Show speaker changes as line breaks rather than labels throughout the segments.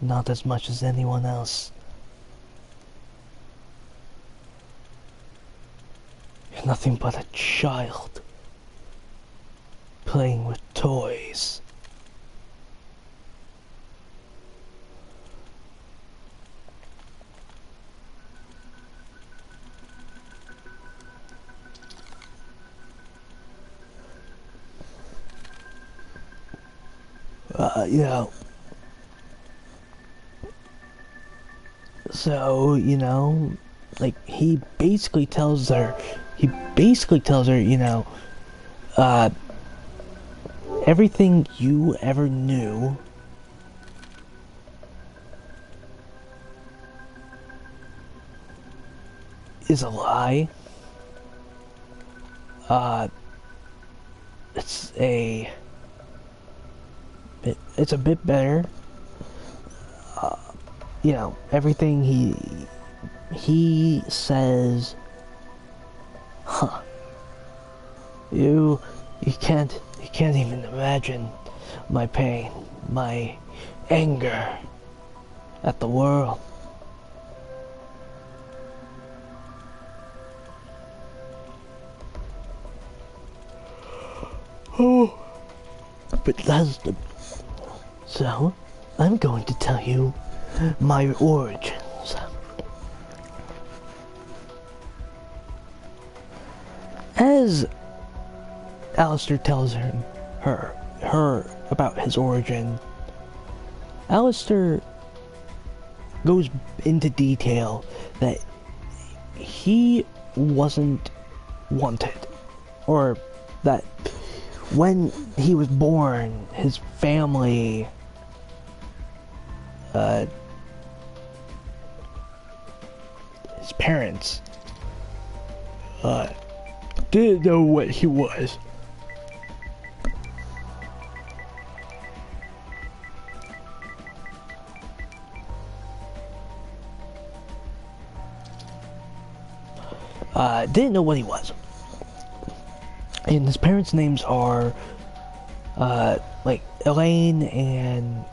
Not as much as anyone else. You're nothing but a child. Playing with toys. You know, so, you know, like, he basically tells her, you know, uh, everything you ever knew is a lie. It's it's a bit better. You know, everything he says, huh? You can't even imagine my pain, my anger at the world. Oh, but that's the... So, I'm going to tell you my origins. As Alistair tells her about his origin, Alistair goes into detail that he wasn't wanted, or that when he was born, his family his parents didn't know what he was. Didn't know what he was. And his parents' names are, like, Elaine and,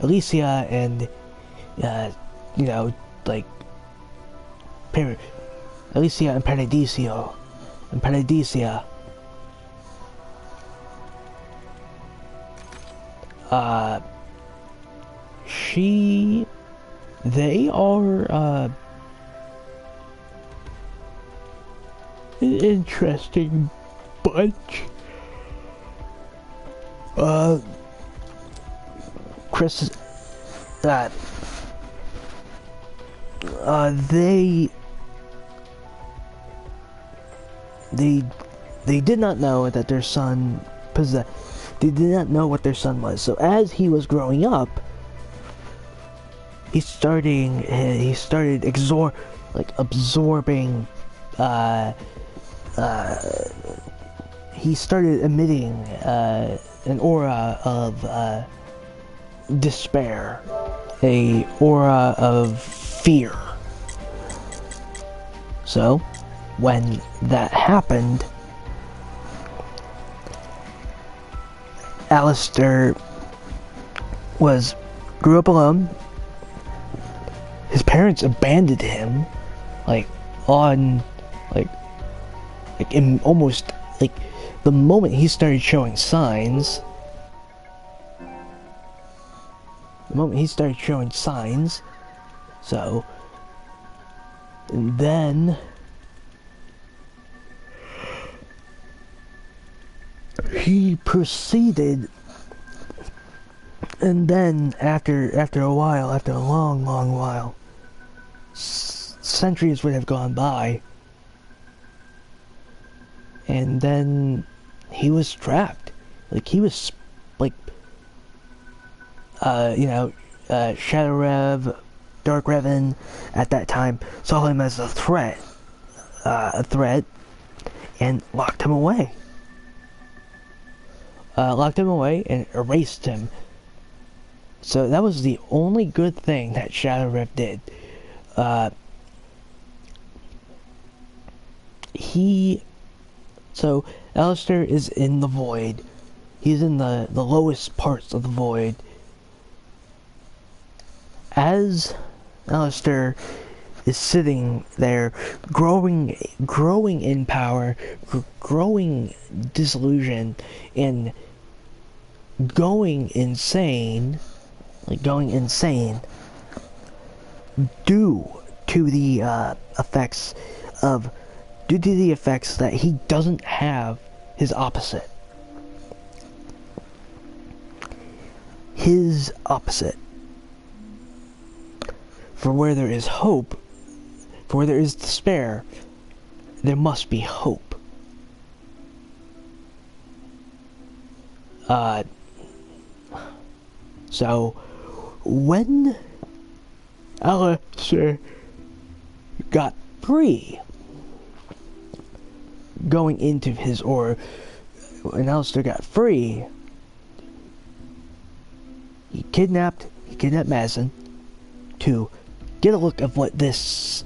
Alicia and, you know, like, Alicia and Paradiso. They are, an interesting bunch. Chris, they did not know that their son they did not know what their son was. So as he was growing up, he started absorbing, he started emitting an aura of despair, a aura of fear. So when that happened, Alistair grew up alone. His parents abandoned him, almost the moment he started showing signs. So, and then he proceeded, and then after a while, after a long while, centuries would have gone by, and then he was trapped. He was Shadow Rev, Dark Revan at that time saw him as a threat, and locked him away. And erased him. So that was the only good thing that Shadow Rev did. So Alistair is in the void. He's in the lowest parts of the void. As Alistair is sitting there, growing in power, growing disillusion, and going insane, due to the effects that he doesn't have his opposite. His opposite. For where there is hope, for where there is despair, there must be hope. So, when Alistair got free, going into his when Alistair got free, he kidnapped Madison to get a look of what this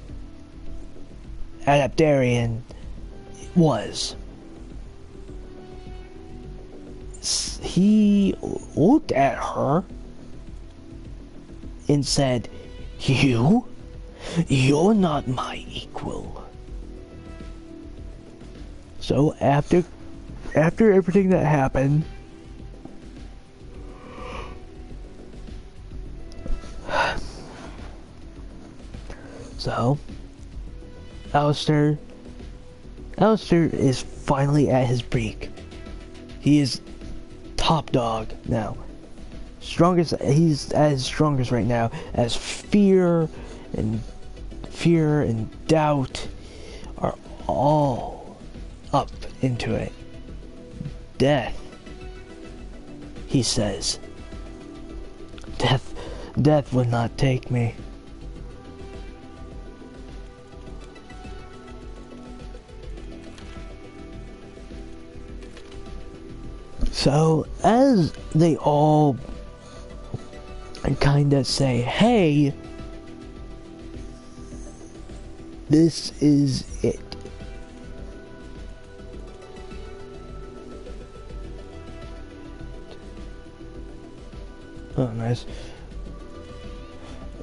Aetherian was. He looked at her and said, "You're not my equal." So after everything that happened, so Alistair is finally at his peak. He is top dog now. He's at his strongest right now, as fear and doubt are all up into it. Death, he says. Death would not take me. So, as they all kinda say, hey, this is it. Oh, nice.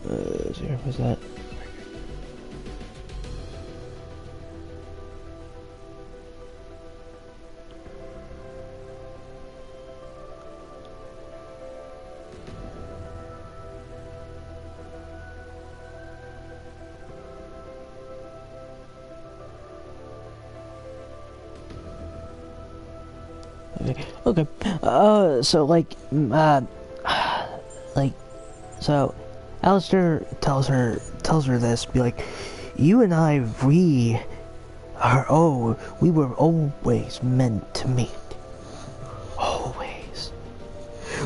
Here, what's that? Okay. So Alistair tells her this, be like, you and I, we were always meant to meet. Always.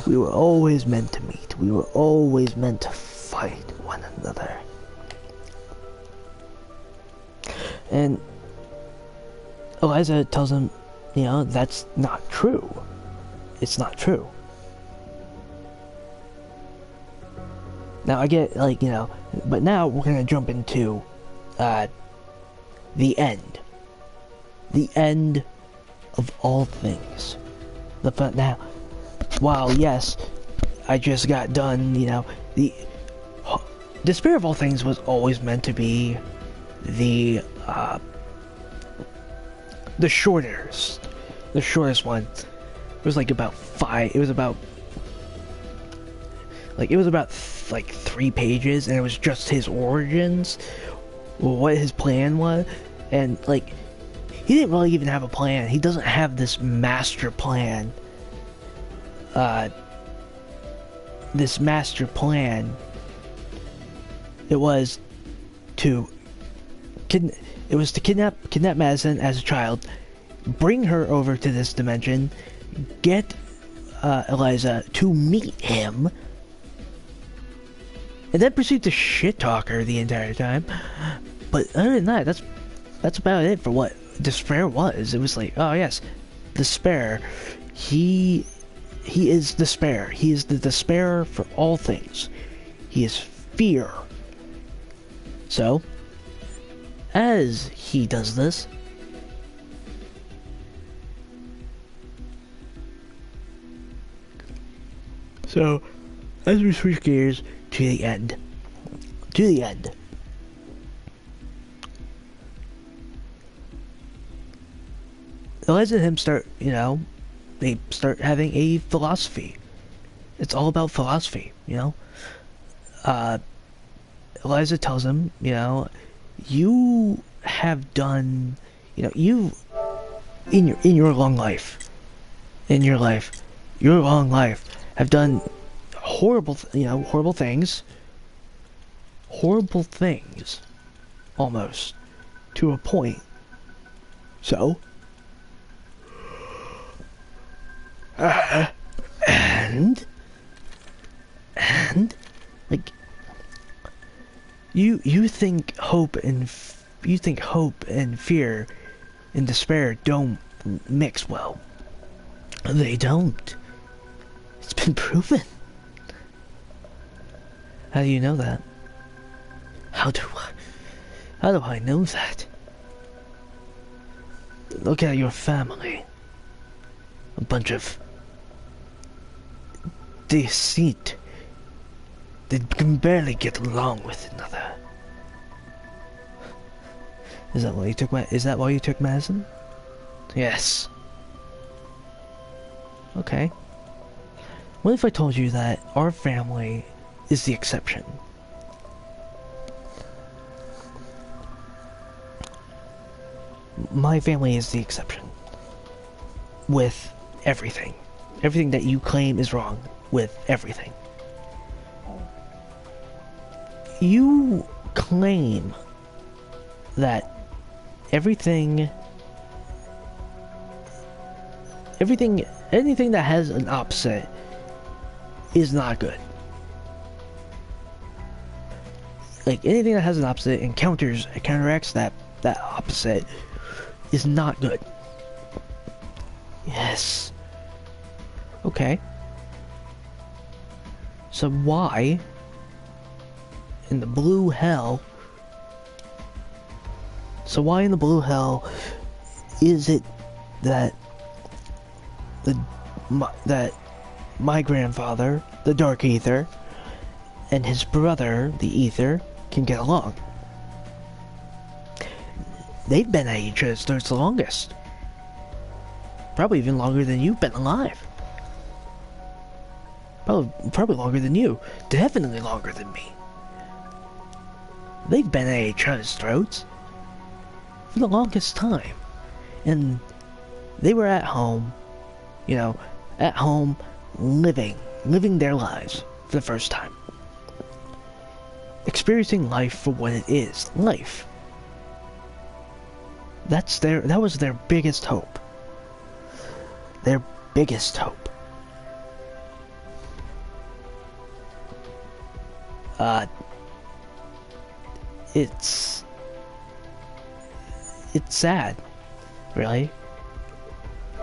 We were always meant to meet. We were always meant to fight one another. And Eliza tells him, that's not true. It's not true. Now I get, but now we're gonna jump into the end. The end of all things. Now, while yes, I just got done, the Despair of All Things was always meant to be the shortest one. It was about 3 pages, and it was just his origins, what his plan was, and he didn't really even have a plan. He doesn't have this master plan. This master plan, it was to kidnap Madison as a child, bring her over to this dimension, get Eliza to meet him, and then proceed to shit talk her the entire time. But other than that, that's about it for what Despair was. It was oh yes, Despair. He is Despair. He is the despair for all things. He is fear. So, as he does this, So, as we switch gears to the end. To the end. Eliza and him start, they start having a philosophy. It's all about philosophy, Eliza tells him, you have done, you, in your long life, your long life, have done horrible things, almost, to a point. So, and, like, you think hope and fear and despair don't mix well. They don't. It's been proven. How do you know that? How do I know that? Look at your family. A bunch of deceit. They can barely get along with another. Is that why you took medicine? Yes. Okay. What if I told you that our family is the exception? My family is the exception. With everything. Everything that you claim is wrong. With everything. You claim that anything that has an opposite is not good. Like, anything that has an opposite and counteracts that opposite is not good. Yes. Okay. So why in the blue hell is it that my grandfather, the Dark Aether, and his brother, the Aether, can get along? They've been at each other's throats the longest. Probably even longer than you've been alive. Probably longer than you. Definitely longer than me. They've been at each other's throats for the longest time. And they were at home, living their lives for the first time. Experiencing life for what it is, life. That was their biggest hope. Their biggest hope. It's sad, really.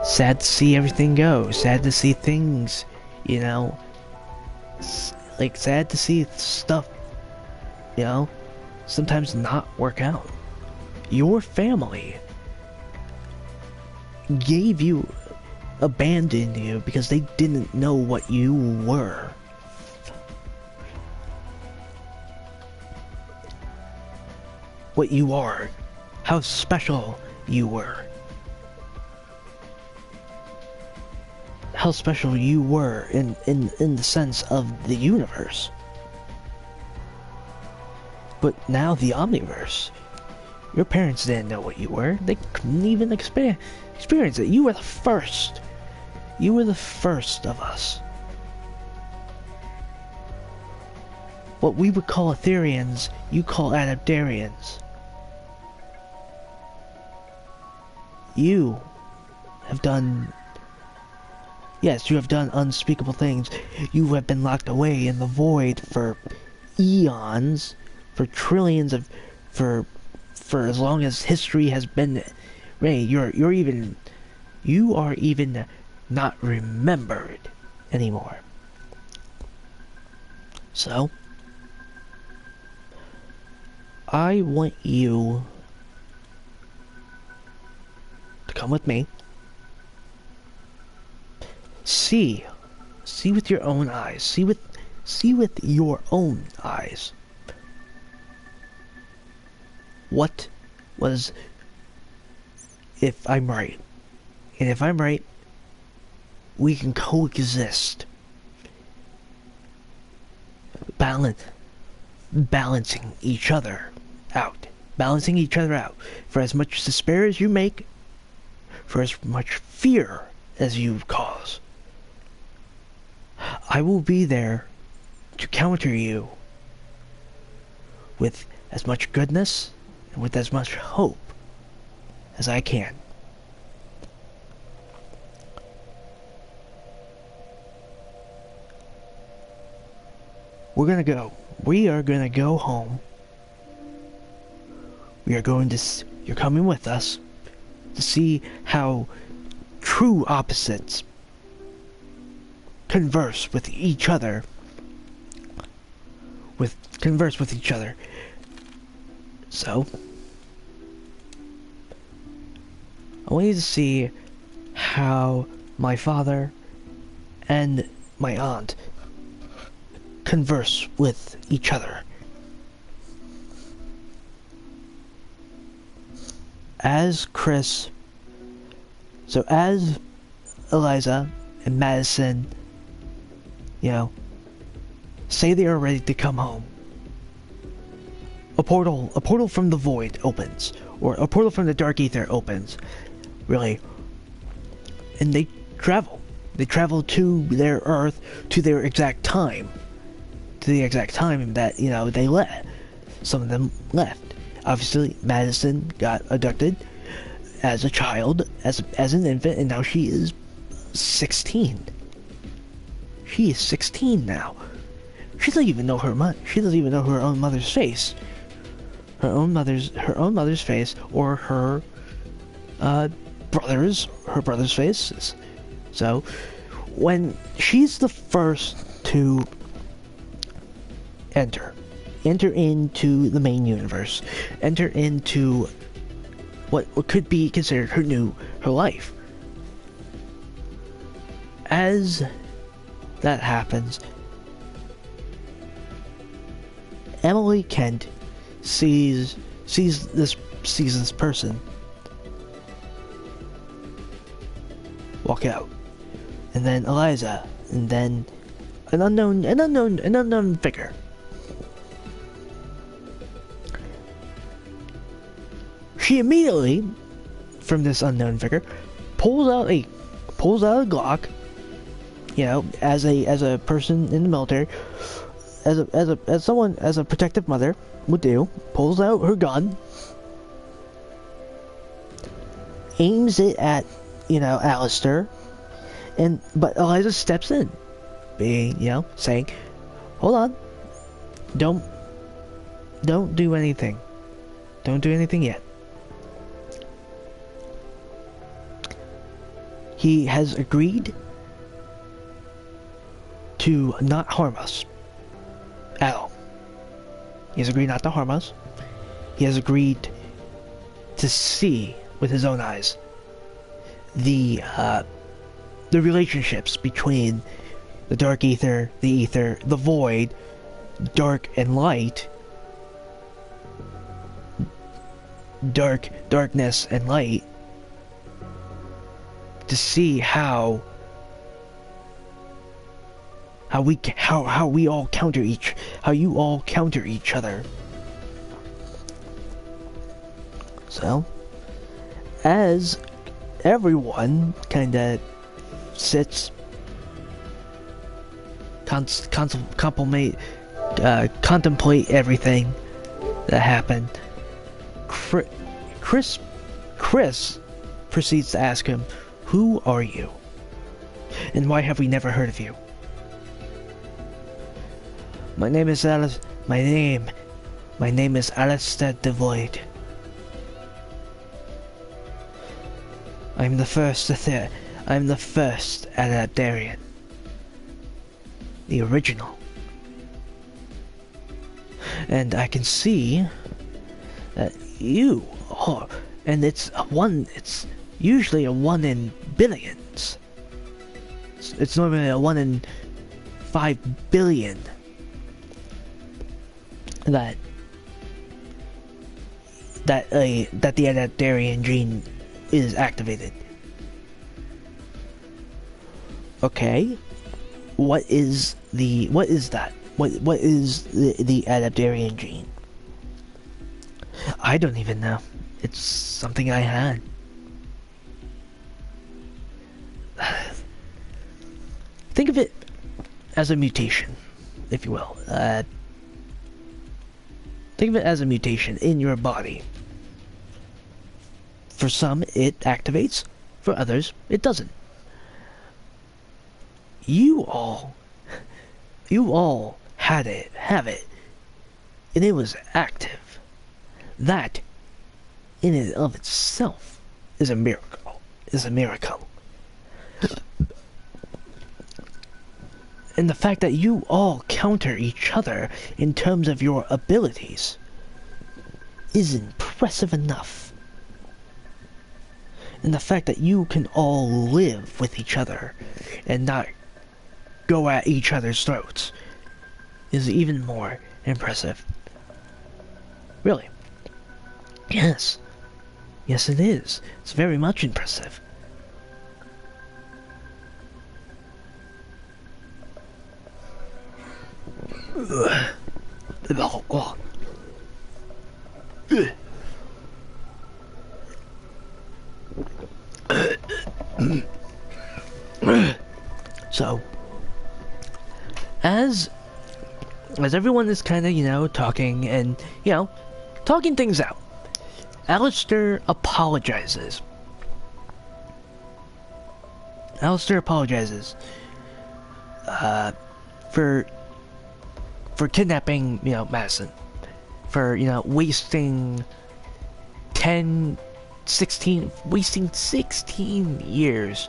Sad to see everything go. Sad to see things, like, sad to see stuff, sometimes not work out. Your family abandoned you because they didn't know what you were. What you are. How special you were. How special you were in the sense of the universe. But now the Omniverse. Your parents didn't know what you were. They couldn't even experience it. You were the first. You were the first of us. What we would call Aetherians, you call Adaptarians. You have done... Yes, you have done unspeakable things. You have been locked away in the void for eons, for trillions of... for as long as history has been... Ray, you are even not remembered anymore. So, I want you to come with me. See See with your own eyes. See with your own eyes. What was, if I'm right? And if I'm right, we can coexist. Balancing each other out. Balancing each other out. For as much despair as you make, for as much fear as you cause, I will be there to counter you with as much goodness and with as much hope as I can. We are gonna go home. You're coming with us to see how true opposites converse with each other. So, I want you to see how my father and my aunt converse with each other. As Eliza and Madison, say they are ready to come home, a portal from the void opens, or a portal from the dark ether opens, really, and they travel to their Earth, to their exact time, that, they left. Some of them left. Obviously, Madison got abducted as a child, as an infant, and now she is 16. She is 16 now. She doesn't even know her own mother's face. Her own mother's face, or her brother's faces. So, when she's the first to enter into the main universe, enter into what could be considered her life. As that happens, Emily Kent sees this person walk out, and then Eliza, and then an unknown figure. She immediately, from this unknown figure, pulls out a Glock. As a person in the military, as a protective mother would do, pulls out her gun, aims it at, Alistair, but Eliza steps in, saying, "Hold on, don't do anything. Don't do anything yet." He has agreed to not harm us at all. He has agreed not to harm us. He has agreed to see with his own eyes the relationships between the dark ether, the void, dark and light, darkness and light, to see how you all counter each other. So, as everyone kinda sits, contemplate everything that happened, Chris proceeds to ask him, "Who are you? And why have we never heard of you?" My name is Alistair the Void. I'm the first Aetherian. The original. And I can see that you are, and it's usually a 1 in billions. It's normally a 1 in 5 billion that the Aetherian gene is activated. Okay, what is that? What is the Aetherian gene? I don't even know. It's something I had. Think of it as a mutation, if you will. Think of it as a mutation in your body. For some, it activates. For others, it doesn't. You all have it, and it was active. That, in and of itself, is a miracle. And the fact that you all counter each other in terms of your abilities is impressive enough. And the fact that you can all live with each other and not go at each other's throats is even more impressive. Really. Yes. Yes, it is. It's very much impressive. So, as everyone is kind of, talking and, talking things out, Alistair apologizes. For kidnapping, Madison. For, wasting 16 years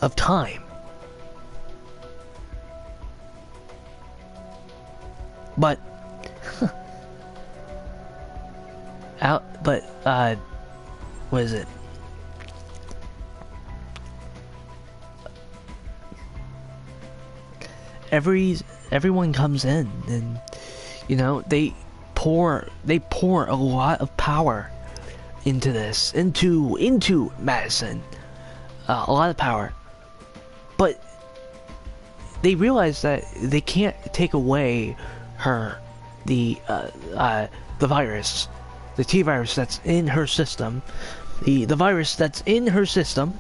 of time. But what is it? Everyone comes in and they pour a lot of power into this, into Madison, a lot of power, but they realize that they can't take away the virus, the T virus that's in her system, the virus that's in her system.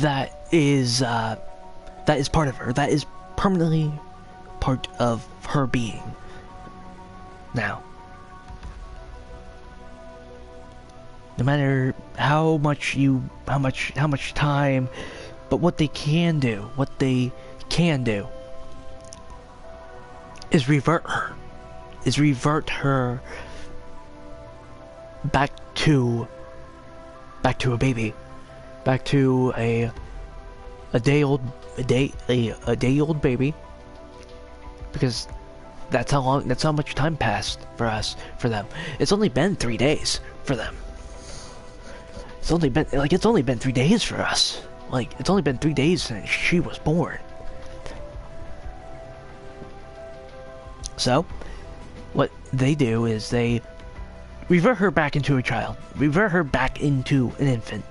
That is part of her. That is permanently part of her being. Now, no matter how much time, but what they can do is revert her back to a baby, back to a day old baby, because that's how much time passed for them. It's only been 3 days for them. It's only been 3 days for us. Like, it's only been 3 days since she was born. So, what they do is they revert her back into a child. Revert her back into an infant.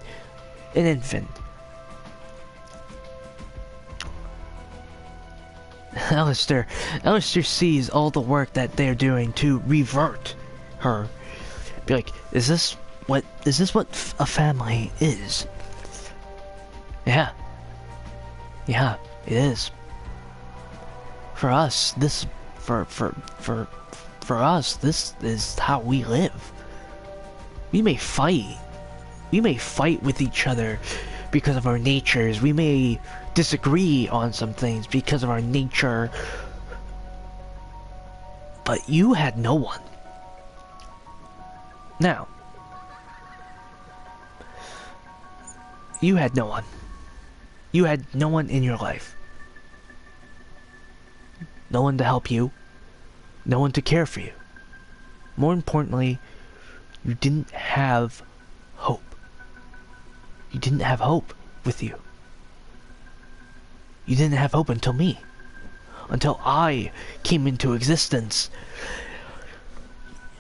Alistair sees all the work that they're doing to revert her. Be like, is this what a family is? Yeah, it is. For us, this is how we live. We may fight with each other because of our natures. We may disagree on some things because of our nature. But you had no one. Now, you had no one. You had no one in your life. No one to help you. No one to care for you. more importantly, you didn't have hope. You didn't have hope with you. You didn't have hope until me. Until I came into existence.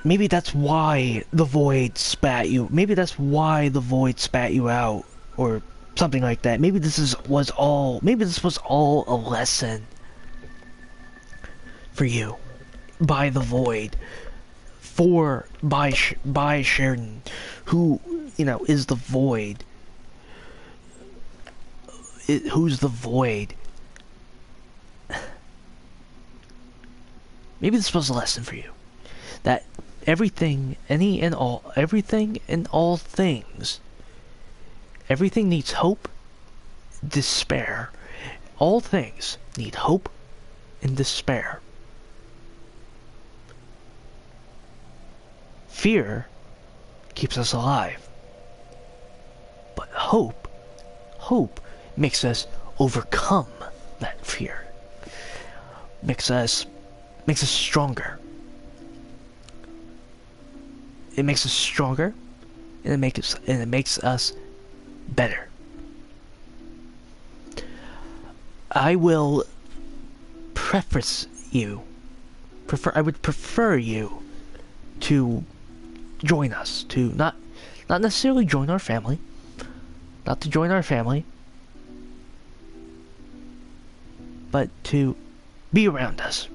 Maybe that's why the void spat you. Maybe that's why the void spat you out, or something like that. Maybe this was all a lesson for you by the void, by Sheridan, who, you know, is the void. Who's the void? Maybe this was a lesson for you, that everything and all things, everything needs hope, despair. All things need hope and despair. Fear keeps us alive, but hope makes us overcome that fear. Makes us stronger. It makes us stronger, and it makes us better. I will I would prefer you to join us, to not necessarily join our family, not to join our family, but to be around us,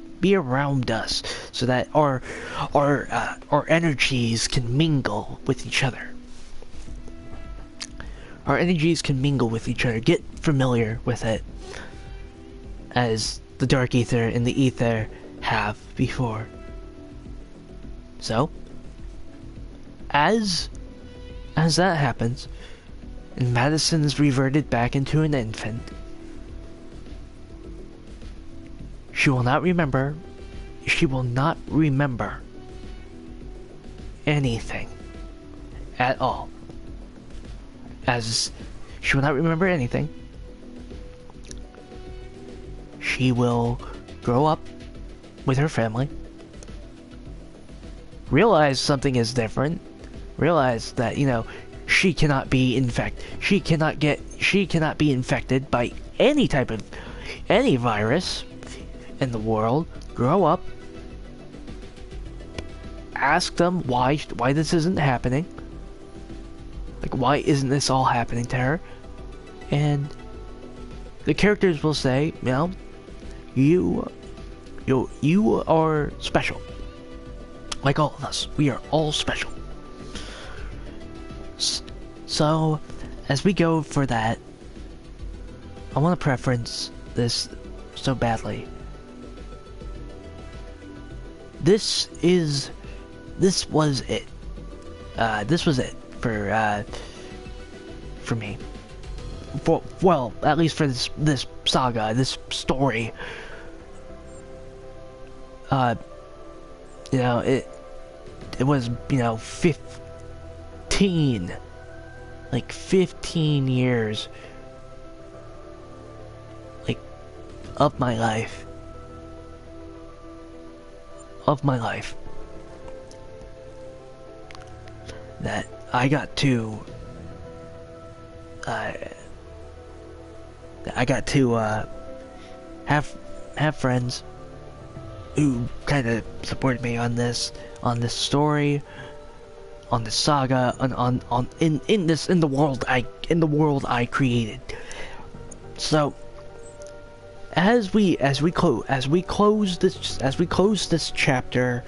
so that our energies can mingle with each other. Our energies can mingle with each other. Get familiar with it, as the Dark Aether and the Aether have before. So, as that happens, and Madison is reverted back into an infant, she will not remember anything at all. As she will not remember anything, she will grow up with her family, realize something is different, realize that, you know, she cannot be infected by any virus in the world. Grow up, ask them why this isn't happening, like, why isn't this all happening to her, and the characters will say, you know, you are special, like all of us. We are all special. So, as we go for that, I want to preference this so badly. This was it. This was it for me. Well, at least for this saga, this story. You know, it was, you know, 15 years, like, of my life. That I got to have friends who kind of supported me on this story, on this saga, in the world I created. So as we close the chapter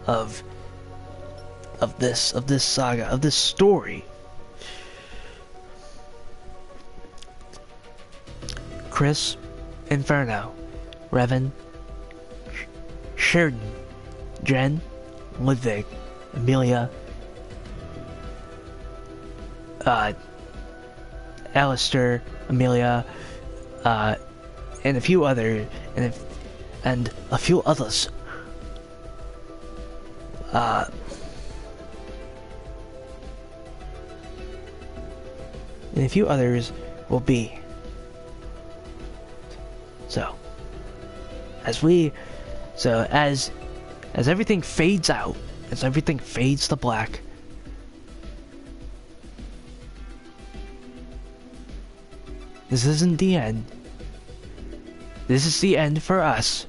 of this saga, of this story, Chris, Inferno, Revan, Sheridan, Jen, Ludwig, Amelia, Alistair, Amelia, and a few others. And a few others. And a few others will be. So, as we So as everything fades out, as everything fades to black, this isn't the end. This is the end for us.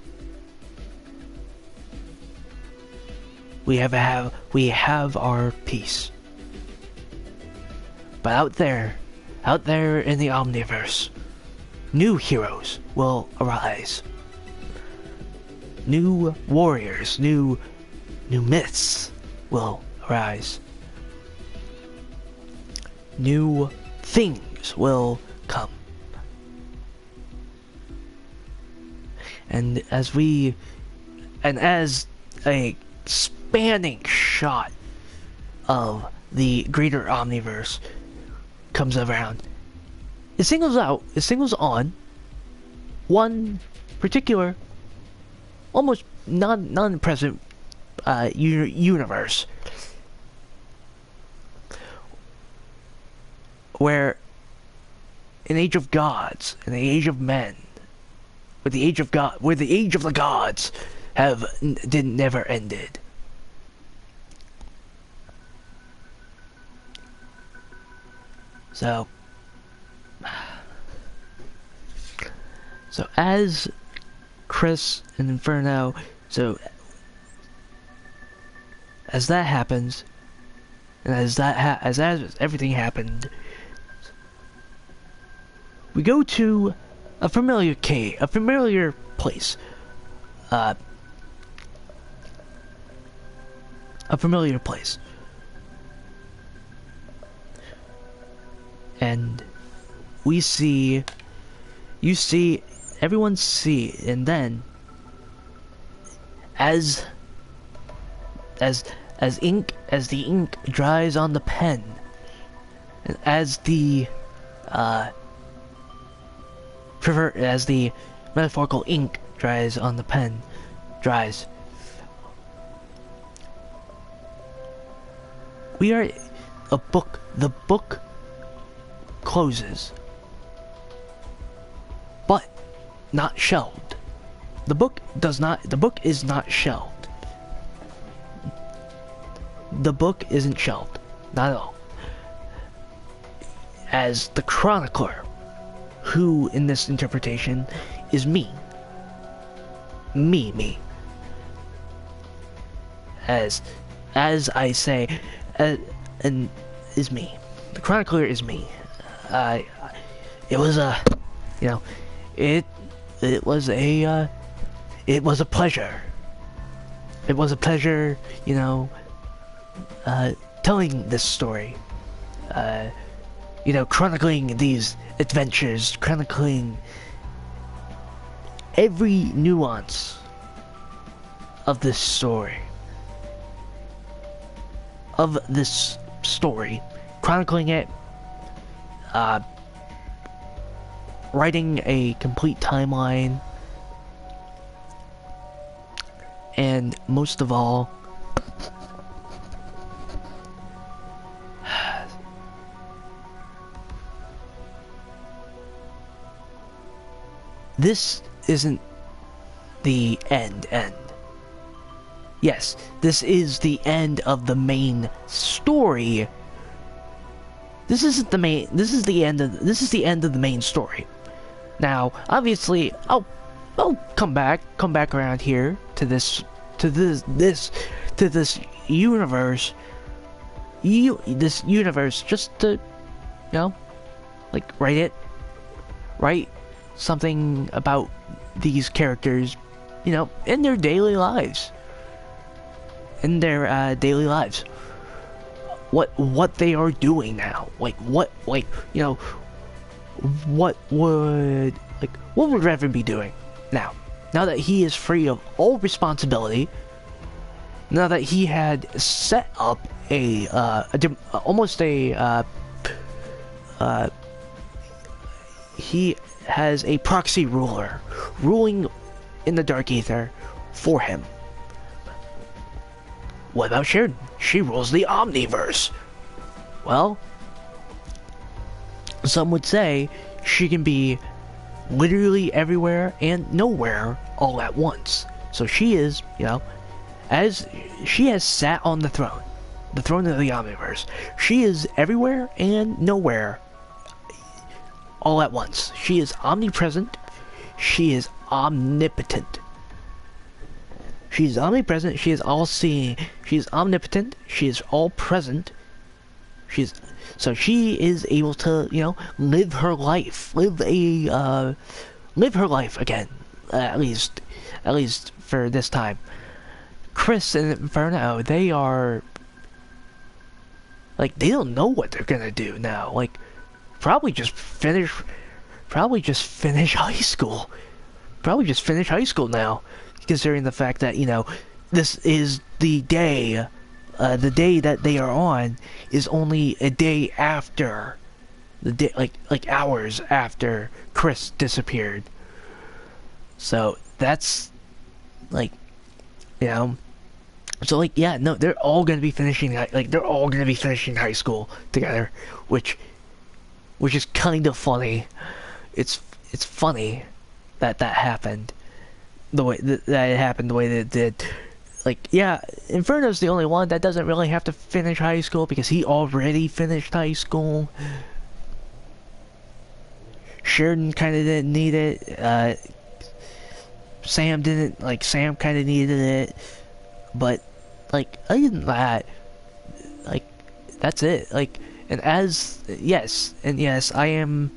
We have our peace. But out there in the Omniverse, new heroes will arise. New warriors, new myths will arise. New things will come. And as a spanning shot of the greater Omniverse comes around, it singles on one particular, almost non-present universe, where an age of gods and the age of men, where the age of the gods never ended. So as Chris and Inferno, as that happens, and as everything happened, we go to a familiar place, a familiar place, and everyone see, and then as the ink dries on the pen, and as the metaphorical ink dries on the pen, the book closes, but not shelved. The book is not shelved. The book isn't shelved, not at all. As the chronicler, who in this interpretation is me. As I say, and is me. The chronicler is me. It was a pleasure. It was a pleasure, telling this story. Chronicling these adventures, chronicling every nuance of this story. Chronicling it, writing a complete timeline, and most of all, this isn't the end. Yes, this is the end of the main story. This is the end of the main story. Now, obviously, I'll come back around here to this universe. This universe, just to, write something about these characters, in their daily lives. What they are doing now. What would Revan be doing now that he is free of all responsibility, now that he had set up he has a proxy ruler ruling in the Dark Aether for him. What about Sheridan? She rules the Omniverse. Well, some would say she can be literally everywhere and nowhere all at once. So she is, you know, as she has sat on the throne of the Omniverse. She is everywhere and nowhere all at once. She is omnipresent. She is omnipotent. She is omnipresent. She is all-seeing. She is omnipotent. She is all-present. So she is able to, you know, live her life. Live her life again. At least for this time. Chris and Inferno, they are, like, they don't know what they're gonna do now. Like, probably just finish high school. Probably just finish high school now, considering the fact that, you know, this is the day that they are on is only a day after the day, like hours after Chris disappeared. So that's, like, you know, so, like, yeah, no, they're all gonna be finishing high school together, which is kind of funny. It's funny that happened the way that it happened the way that it did. Like, yeah, Inferno's the only one that doesn't really have to finish high school because he already finished high school. Sheridan kind of didn't need it. Sam didn't, like, Sam kind of needed it, but, like, other than that, like, that's it. Like, and yes, I am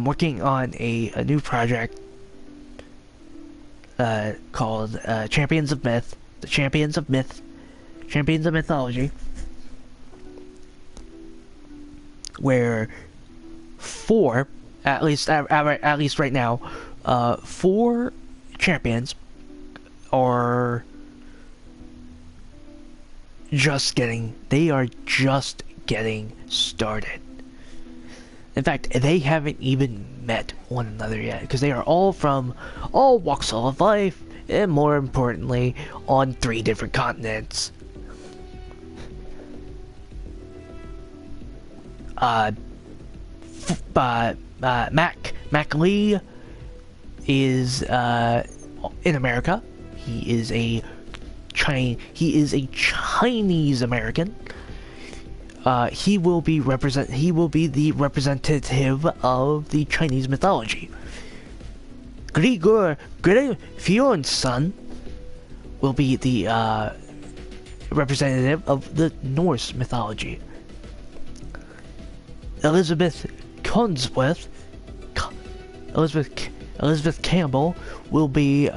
working on a new project called Champions of Myth, the Champions of Mythology, where at least right now, 4 champions are just getting started. In fact, they haven't even met one another yet, because they are all from all walks of life, and more importantly, on 3 different continents. Mac Lee is in America. He is a Chinese American. He will be the representative of the Chinese mythology. Grigor Fion's son will be the representative of the Norse mythology. Elizabeth Campbell will be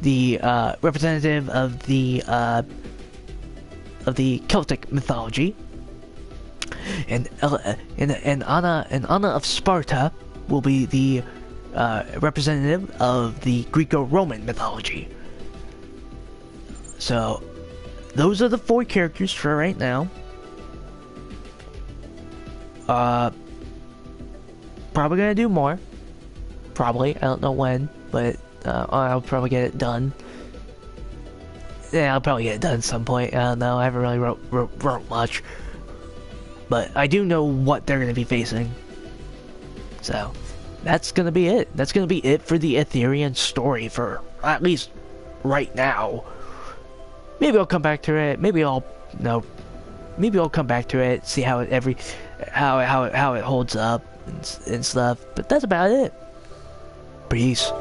the representative of the Celtic mythology, and Anna of Sparta will be the representative of the Greco-Roman mythology. So those are the 4 characters for right now. Probably gonna do more. Probably, I don't know when, but I'll probably get it done. Yeah, I'll probably get it done at some point. I don't know. I haven't really wrote much, but I do know what they're gonna be facing. So that's gonna be it. That's gonna be it for the Aetherian story for at least right now. Maybe I'll come back to it. Maybe I'll come back to it, see how it holds up and stuff. But that's about it. Peace.